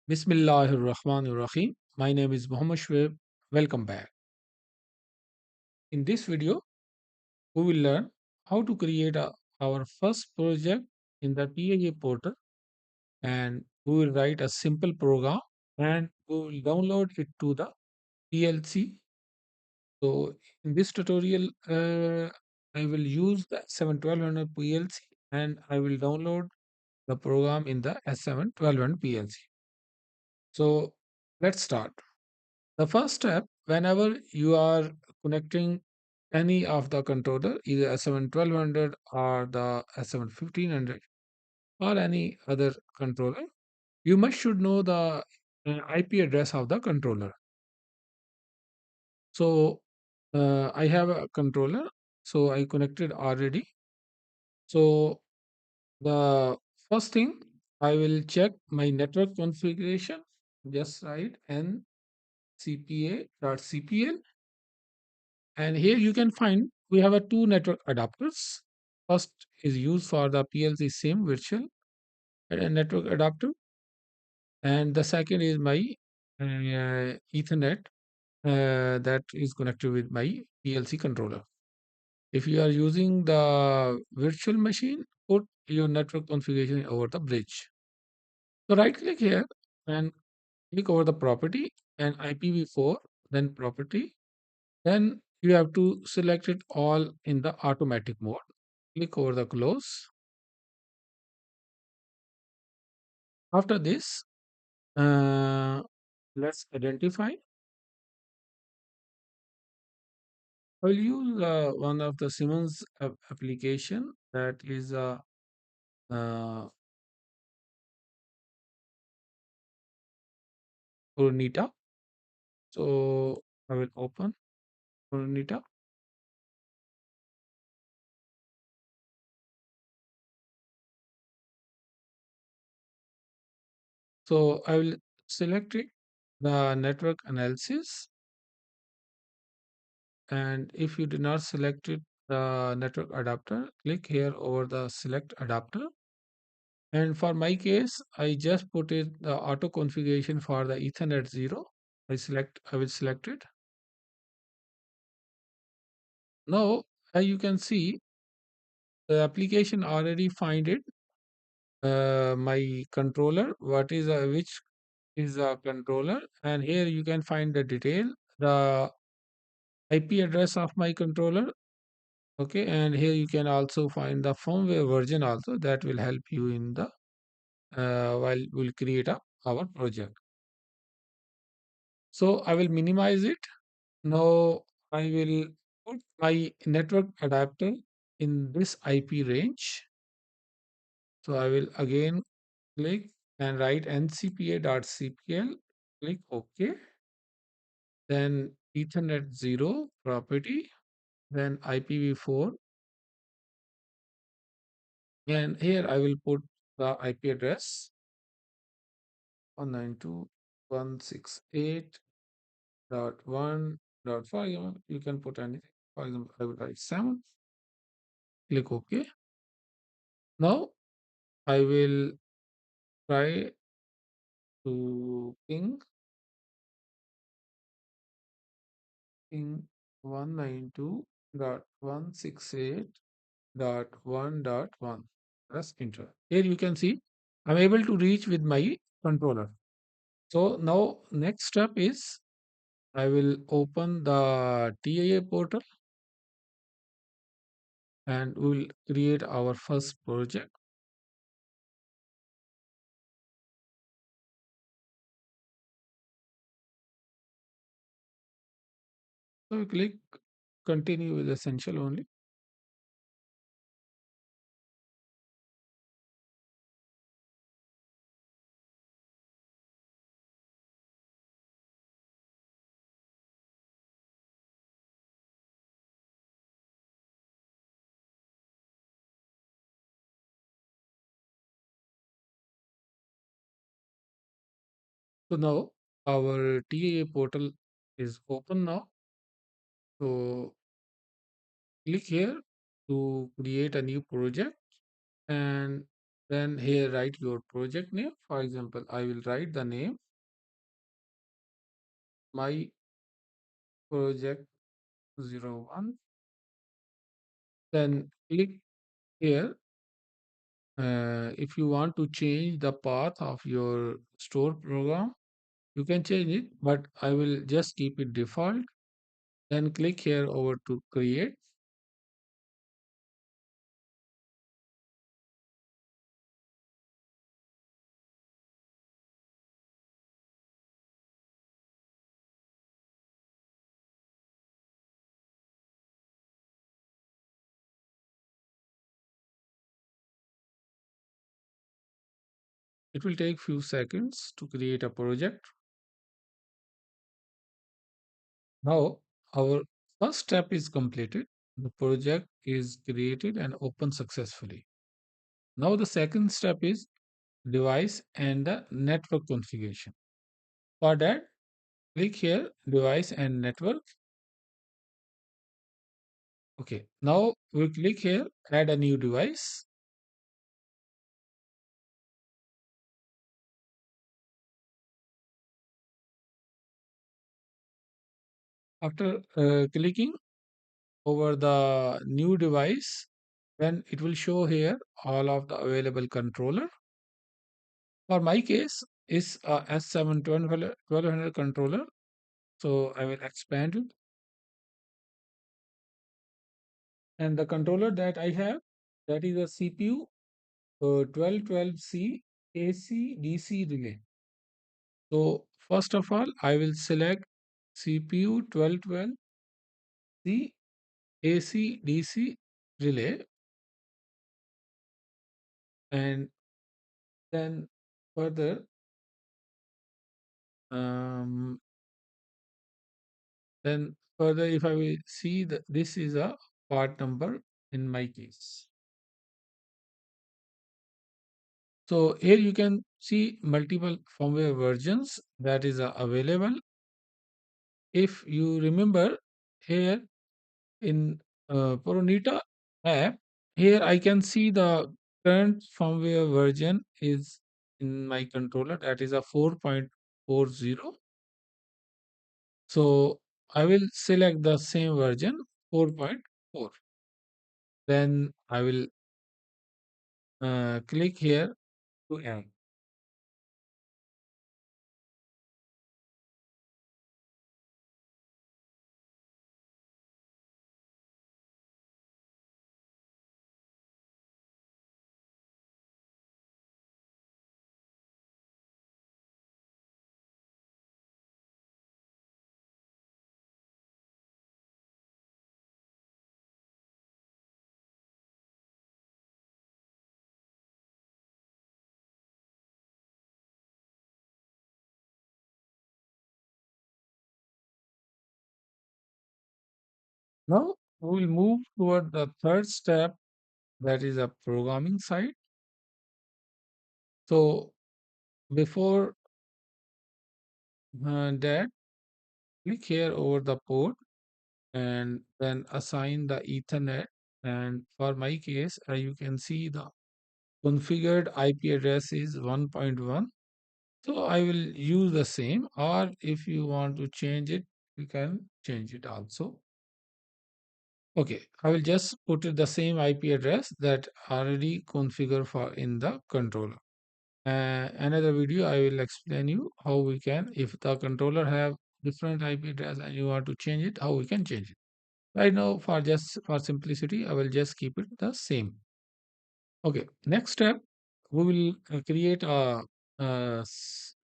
Bismillahirrahmanirrahim. My name is Muhammad Shweb. Welcome back. In this video, we will learn how to create our first project in the TIA portal, and we will write a simple program and we will download it to the PLC. So in this tutorial, I will use the S7-1200 PLC and I will download the program in the S7-1200 PLC. So let's start. The first step, whenever you are connecting any of the controller, either S7-1200 or the S7-1500 or any other controller, you must should know the IP address of the controller. So I have a controller, so I connected already. So the first thing, I will check my network configuration. Just write ncpa.cpl. And here you can find we have a two network adapters. First is used for the PLC SIM virtual network adapter, and the second is my Ethernet that is connected with my PLC controller. If you are using the virtual machine, put your network configuration over the bridge. So right click here and click over the property and IPv4, then property. Then you have to select it all in the automatic mode. Click over the close. After this, uh, let's identify. I will use one of the Siemens application that is uh, Ornita. So I will open Ornita. So I will select it, the network analysis. And if you do not select it, the network adapter, click here over the select adapter. And for my case, I just put it the auto configuration for the Ethernet 0. I will select it. Now, as you can see, the application already find it. My controller, what is which is a controller, and here you can find the detail, the IP address of my controller. Okay, and here you can also find the firmware version also that will help you in the while we'll create our project. So I will minimize it. Now I will put my network adapter in this IP range. So I will again click and write ncpa.cpl, click OK, then Ethernet 0 property, then IPv4, and here I will put the IP address 192.168.1. You can put anything. For example, I will write 7, click OK. Now I will try to ping 192.168.1.1. Press enter. Here you can see I'm able to reach with my controller. So now next step is I will open the TIA portal and we will create our first project. So we click continue with essential only. So now our TIA portal is open now. So click here to create a new project and Then here write your project name. For example, I will write the name my project 01. Then click here. If you want to change the path of your store program, you can change it, but I will just keep it default. Then click here over to create. It will take few seconds to create a project. Now our first step is completed. The project is created and opened successfully. Now the second step is device and the network configuration. For that, click here device and network. Okay. Now we click here add a new device. After clicking over the new device, then it will show here all of the available controller. For my case, is a S7-1200 controller. So I will expand it. And the controller that I have, that is a CPU 1212C AC DC relay. So first of all, I will select CPU 1212C AC DC relay, and then further um, if I will see that this is a part number in my case. So here you can see multiple firmware versions that is available. If you remember here in Poronita app, here I can see the current firmware version is in my controller, that is a 4.40. So I will select the same version 4.4. Then I will click here to add. Now we will move toward the third step, that is a programming side. So before that, click here over the port and then assign the Ethernet. And for my case, you can see the configured IP address is 1.1. So I will use the same, or if you want to change it, you can change it also. Okay, I will just put it the same IP address that already configured for in the controller. Another video I will explain you how we can, if the controller have different IP address and you want to change it, how we can change it. Right now, for just for simplicity, I will just keep it the same. Okay, next step, we will create a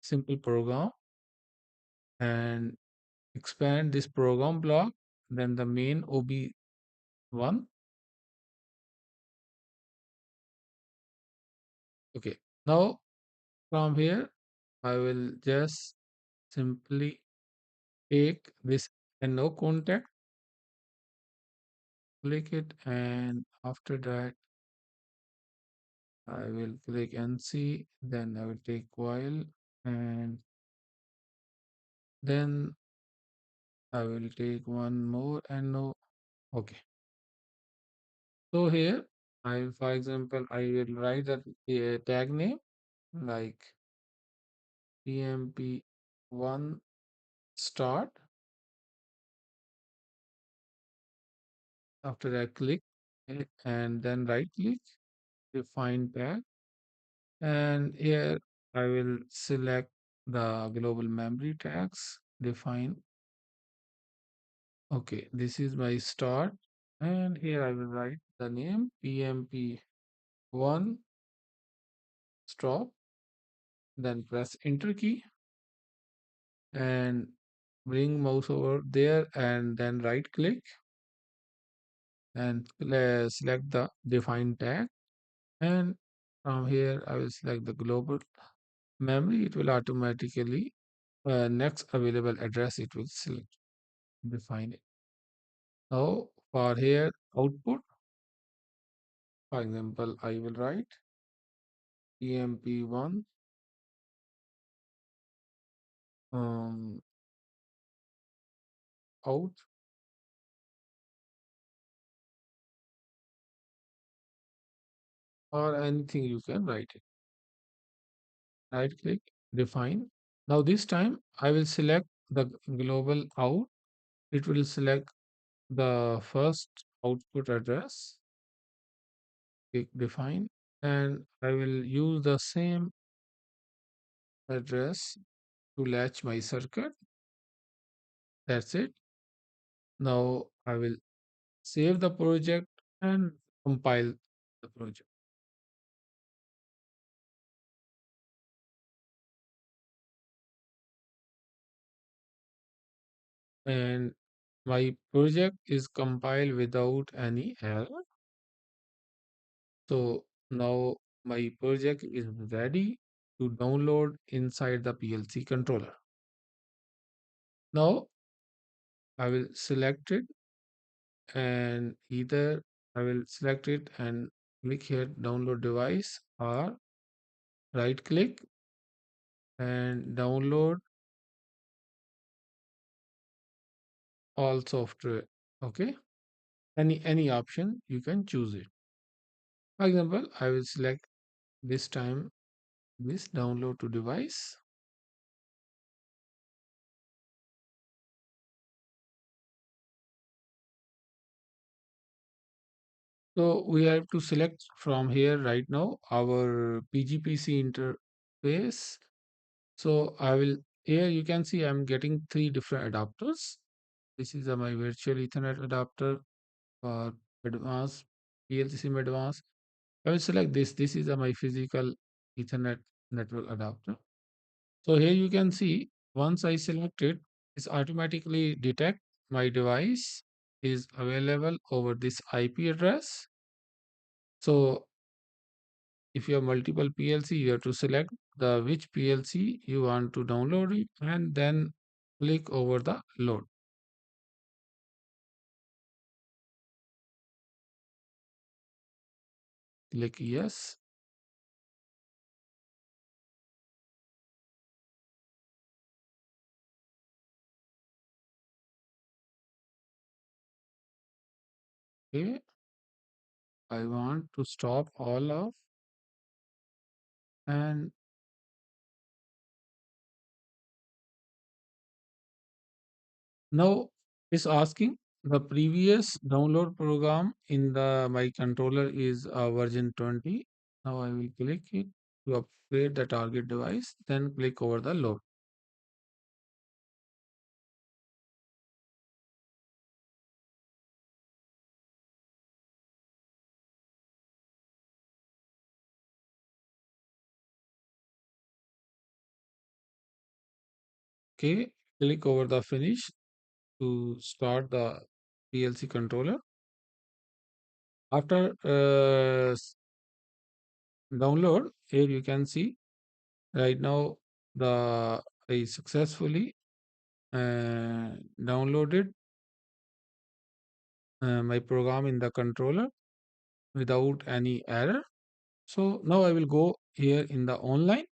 simple program and expand this program block, then the main OB1. Okay, now from here, I will just simply take this no contact, click it, and after that, I will click NC, then I will take while, and then I will take one more and no. Okay. So here For example, I will write that tag name like PMP1 start. After I click it and then right click, define tag, and here I will select the global memory tags, define. Okay, this is my start, and here I will write the name PMP1 stop, then press enter key and bring mouse over there and then right click and select the define tag, and from here I will select the global memory. It will automatically next available address it will select, define it. Now for here output, for example, I will write PMP1 um, out, or anything you can write it. Right click, define. Now this time I will select the global out. It will select the first output address. Click define, and I will use the same address to latch my circuit. That's it. Now I will save the project and compile the project. And my project is compiled without any error. So now my project is ready to download inside the PLC controller. Now I will select it, and either I will select it and click here download device, or right click and download all software. Okay, any option you can choose it. For example, I will select this time this download to device. So we have to select from here right now our PGPC interface. So I will, here you can see I'm getting three different adapters. This is my virtual Ethernet adapter for advanced PLC SIM advanced. I will select this. This is my physical Ethernet network adapter. So here you can see once I select it, it's automatically detect my device is available over this IP address. So if you have multiple PLC, you have to select the which PLC you want to download it and then click over the load. Click yes. Okay. I want to stop all of, and now it's asking the previous download program in the my controller is version 20. Now I will click it to upgrade the target device, then click over the load. Okay, click over the finish to start the PLC controller. After download, here you can see right now the I successfully downloaded my program in the controller without any error. So now I will go here in the online,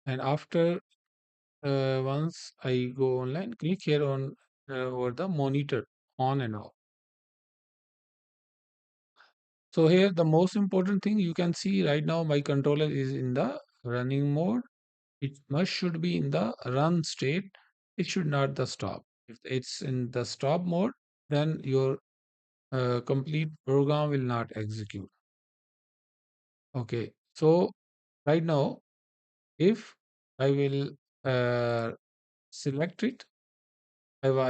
and after once I go online, click here on over the monitor on and off. So here the most important thing you can see right now, my controller is in the running mode. It must should be in the run state. It should not the stop. If it's in the stop mode, then your complete program will not execute. Okay. So right now, if I will select it,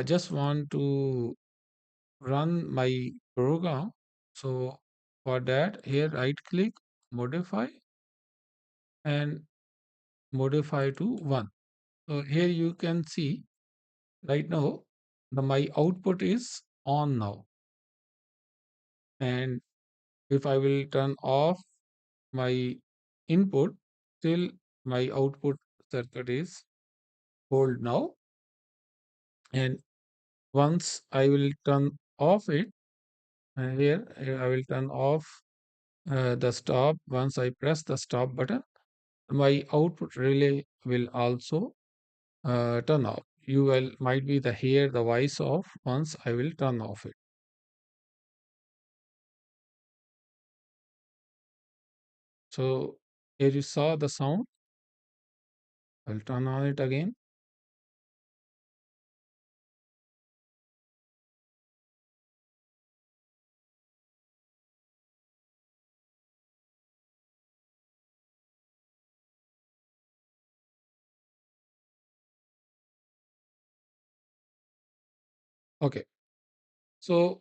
just want to run my program. So for that, here right click, modify, and modify to 1. So here you can see right now my output is on now. And if I will turn off my input, still my output circuit is hold now. And once I will turn off it, here I will turn off the stop. Once I press the stop button, my output relay will also turn off. You will might be the hear the voice off once I will turn off it. So here you saw the sound. I'll turn on it again. Okay. So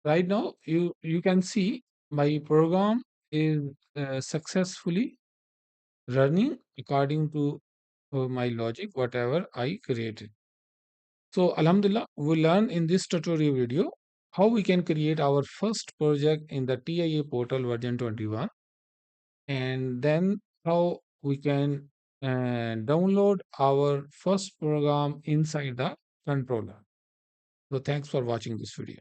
right now you can see my program is successfully running according to my logic, whatever I created. So Alhamdulillah, we learn in this tutorial video how we can create our first project in the TIA Portal version 21, and then how we can download our first program inside the controller. So thanks for watching this video.